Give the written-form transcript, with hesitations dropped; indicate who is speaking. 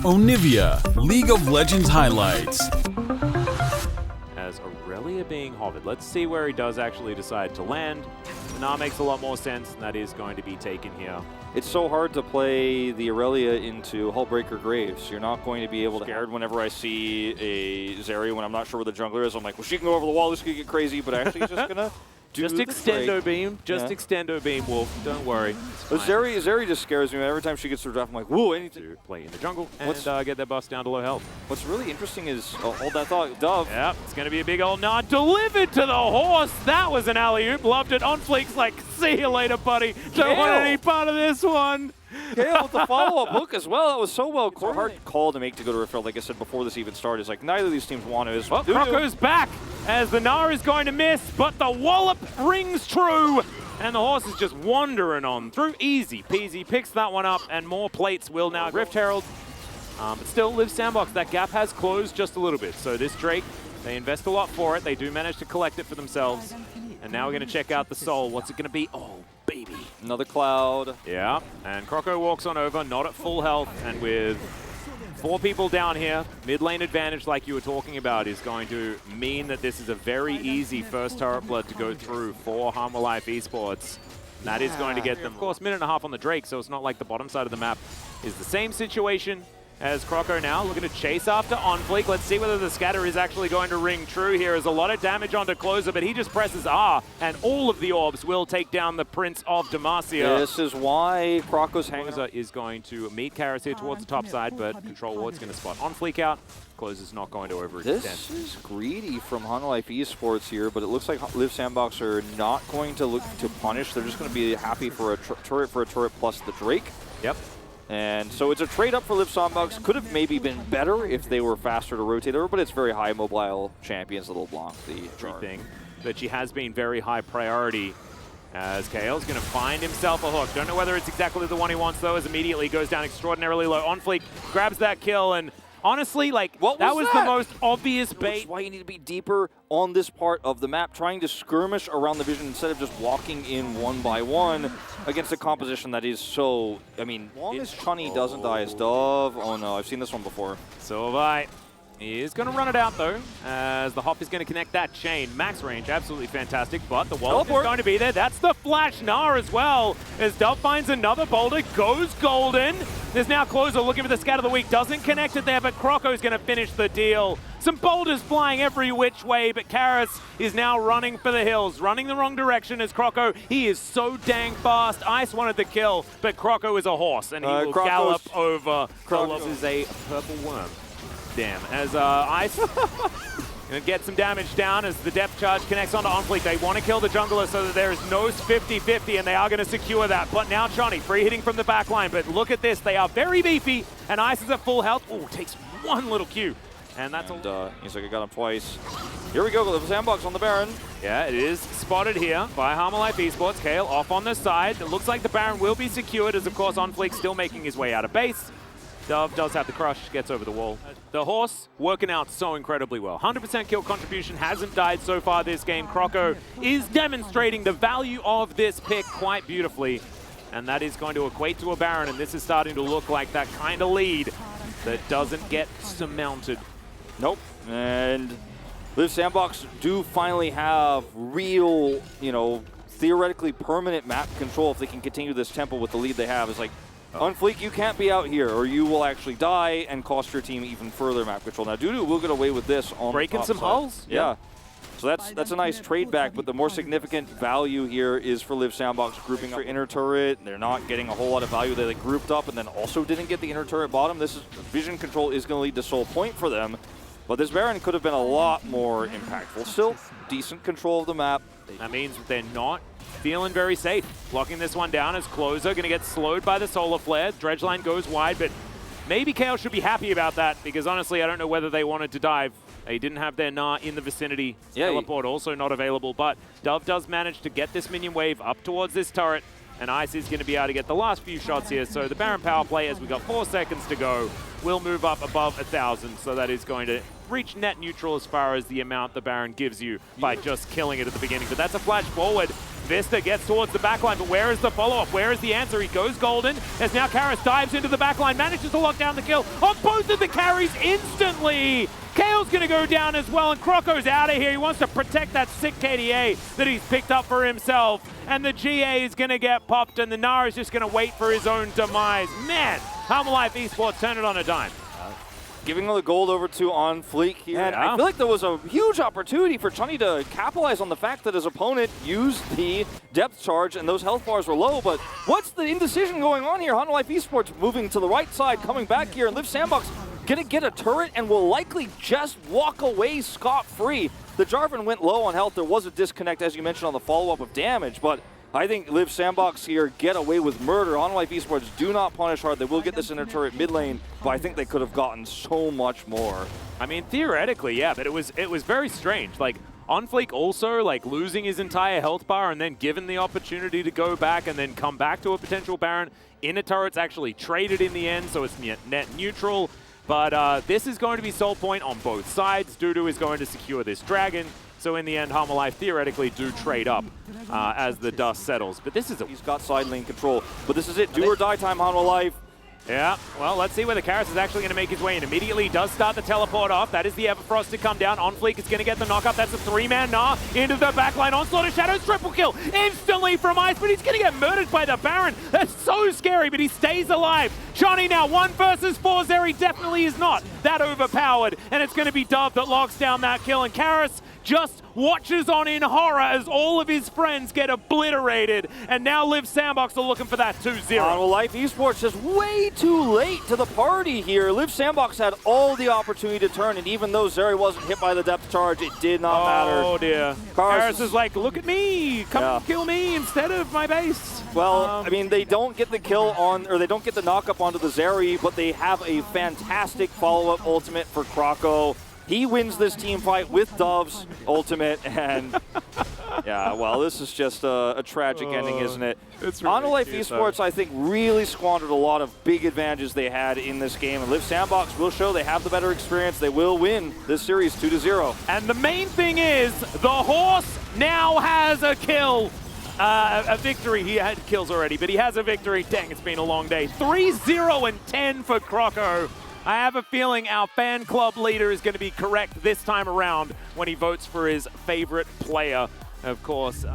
Speaker 1: Onivia, League of Legends highlights.
Speaker 2: As Aurelia being hovered. Let's see where he does actually decide to land. Now makes a lot more sense, and that is going to be taken here.
Speaker 3: It's so hard to play the Aurelia into Hullbreaker Graves. You're not going to be able to scared whenever I see a Zeri when I'm not sure where the jungler is. I'm like, well, she can go over the wall, this could get crazy, but actually just gonna
Speaker 2: just extendo beam. Just extendo beam, Wolf. Don't worry.
Speaker 3: But Zeri just scares me. Every time she gets her draft, I'm like, whoa, anything.
Speaker 2: To play in the jungle and get their buffs down to low health.
Speaker 3: What's really interesting is, hold that thought, Dove.
Speaker 2: Yep, it's going to be a big old nod delivered to the horse. That was an alley-oop. Loved it. On Fleek's like, see you later, buddy. Don't want any part of this one.
Speaker 3: Yeah, with the follow-up hook as well. That was so well called. Hard call to make to go to refill. Like I said before this even started, it's like neither of these teams want to.
Speaker 2: Well, Croco's back as the Nara is going to miss, but the wallop rings true. And the horse is just wandering on through. Easy peasy. Picks that one up, and more plates will now Rift Herald. But still, Liiv SANDBOX, that gap has closed just a little bit. So this Drake, they invest a lot for it. They do manage to collect it for themselves. And now we're going to check out the Soul. What's it going to be? Oh, baby.
Speaker 3: Another cloud.
Speaker 2: Yeah, and Croco walks on over, not at full health, and with 4 people down here, mid lane advantage like you were talking about is going to mean that this is a very easy first turret blood to go through for Hanwha Life Esports. And that is going to get them, of course, minute and a half on the Drake, so it's not like the bottom side of the map is the same situation as Croco now, looking to chase after OnFleek. Let's see whether the scatter is actually going to ring true here. There's a lot of damage onto Closer, but he just presses R, and all of the orbs will take down the Prince of Demacia.
Speaker 3: This is why Croco's
Speaker 2: Closer is going to meet Karis here towards the top side, but Control Ward's going to spot OnFleek out. Closer's not going to overextend.
Speaker 3: This is greedy from Hanwha Life Esports here, but it looks like Liiv SANDBOX are not going to look to punish. They're just going to be happy for a turret plus the Drake.
Speaker 2: Yep.
Speaker 3: And so it's a trade up for Liiv SANDBOX. Could have maybe been better if they were faster to rotate over, but it's very high mobile champions that'll block the
Speaker 2: thing. But she has been very high priority as KL's going to find himself a hook. Don't know whether it's exactly the one he wants though, as immediately goes down extraordinarily low. OnFleek grabs that kill, and honestly, like, that was the most obvious bait.
Speaker 3: That's why you need to be deeper on this part of the map, trying to skirmish around the vision instead of just walking in one by one against a composition that is so, I mean, as long as Chunny doesn't die as Dove, oh no, I've seen this one before.
Speaker 2: So have I. He is going to run it out, though, as the hop is going to connect that chain. Max range, absolutely fantastic, but the wall is going to be there. That's the Flash Gnar as well, as Dove finds another boulder, goes golden. There's now Closer looking for the scat of the week. Doesn't connect it there, but Croco's going to finish the deal. Some boulders flying every which way, but Karis is now running for the hills, running the wrong direction as Croco. He is so dang fast. Ice wanted the kill, but Croco is a horse, and he will gallop over. Croco is a purple worm. Damn, as Ice gonna get some damage down as the depth charge connects onto OnFleek. They want to kill the jungler so that there is no 50-50, and they are going to secure that. But now Johnny, free hitting from the back line. But look at this, they are very beefy, and Ice is at full health. Oh, takes one little Q. And that's
Speaker 3: he's like, I got him twice. Here we go, Liiv SANDBOX on the Baron.
Speaker 2: Yeah, it is spotted here by Hanwha Life Esports. Kale off on the side. It looks like the Baron will be secured, as of course OnFleek still making his way out of base. Dove does have the crush, gets over the wall. The horse working out so incredibly well. 100% kill contribution, hasn't died so far this game. Croco is demonstrating the value of this pick quite beautifully. And that is going to equate to a Baron, and this is starting to look like that kind of lead that doesn't get surmounted.
Speaker 3: Nope. And Liiv SANDBOX do finally have real, theoretically permanent map control if they can continue this tempo with the lead they have. It's like, OnFleek, you can't be out here, or you will actually die and cost your team even further map control. Now, Dudu will get away with this on
Speaker 2: breaking
Speaker 3: the top
Speaker 2: some
Speaker 3: side.
Speaker 2: hulls.
Speaker 3: Yeah. So that's a nice trade back, but the more significant value here is for Liiv SANDBOX grouping up inner turret. They're not getting a whole lot of value. They grouped up and then also didn't get the inner turret bottom. This is vision control is going to lead to soul point for them, but this Baron could have been a lot more impactful. Still, decent control of the map.
Speaker 2: That means they're not feeling very safe. Blocking this one down as Closer, going to get slowed by the solar flare. Dredgeline goes wide, but maybe Chaos should be happy about that, because honestly, I don't know whether they wanted to dive. They didn't have their Gnar in the vicinity.
Speaker 3: Yeah,
Speaker 2: Teleport also not available, but Dove does manage to get this minion wave up towards this turret, and Ice is going to be able to get the last few shots here. So the Baron power play, as we got 4 seconds to go, will move up above 1,000, so that is going to reach net neutral as far as the amount the Baron gives you by just killing it at the beginning. But that's a flash forward Vista gets towards the backline, but where is the follow-up? Where is the answer? He goes golden, as now Karis dives into the backline, manages to lock down the kill on both of the carries instantly. Kale's going to go down as well, and Croco's out of here. He wants to protect that sick KDA that he's picked up for himself. And the GA is going to get popped, and the Nara is just going to wait for his own demise. Man, Hanwha Live Esports turn it on a dime.
Speaker 3: Giving the gold over to On Fleek here. And I feel like there was a huge opportunity for Chunny to capitalize on the fact that his opponent used the depth charge and those health bars were low, but what's the indecision going on here? Hanwha Life Esports moving to the right side, coming back here, and Liiv SANDBOX gonna get a turret and will likely just walk away scot-free. The Jarvan went low on health. There was a disconnect, as you mentioned, on the follow-up of damage, but I think Liiv SANDBOX here get away with murder. Hanwha Life Esports do not punish hard. They will get this inner turret mid lane, but I think they could have gotten so much more.
Speaker 2: I mean, theoretically, yeah, but it was very strange. Like, On Fleek also, like, losing his entire health bar and then given the opportunity to go back and then come back to a potential Baron. Inner turret's actually traded in the end, so it's net neutral. But this is going to be soul point on both sides. Dudu is going to secure this dragon. So in the end, Hanwha Life theoretically do trade up as the dust settles. But this is
Speaker 3: He's got side lane control. But this is it. Do or die time, Hanwha Life.
Speaker 2: Yeah, well, let's see whether Karis is actually going to make his way in. Immediately does start the teleport off. That is the Everfrost to come down. On Fleek is going to get the knockup. That's a three-man Gnar into the backline. Onslaught of Shadows, triple kill instantly from Ice, but he's going to get murdered by the Baron. That's so scary, but he stays alive. Johnny now 1 versus 4. Zeri definitely is not that overpowered, and it's going to be Dove that locks down that kill, and Karis just watches on in horror as all of his friends get obliterated, and now Liiv SANDBOX are looking for that 2-0.
Speaker 3: Hanwha Life Esports just way too late to the party here. Liiv SANDBOX had all the opportunity to turn, and even though Zeri wasn't hit by the depth charge, it did not matter.
Speaker 2: Oh dear. Karis is like, look at me, come and kill me instead of my base.
Speaker 3: Well, I mean, they don't get the kill on, or they don't get the knockup onto the Zeri, but they have a fantastic follow-up ultimate for Croco. He wins this team fight with Dove's ultimate, and yeah, well, this is just a tragic ending, isn't it? Hanwha Life Esports, I think, really squandered a lot of big advantages they had in this game, and Liiv SANDBOX will show they have the better experience. They will win this series 2-0.
Speaker 2: And the main thing is, the horse now has a kill. A victory. He had kills already, but he has a victory. Dang, it's been a long day. 3-0-10 for Croco. I have a feeling our fan club leader is going to be correct this time around when he votes for his favorite player, of course.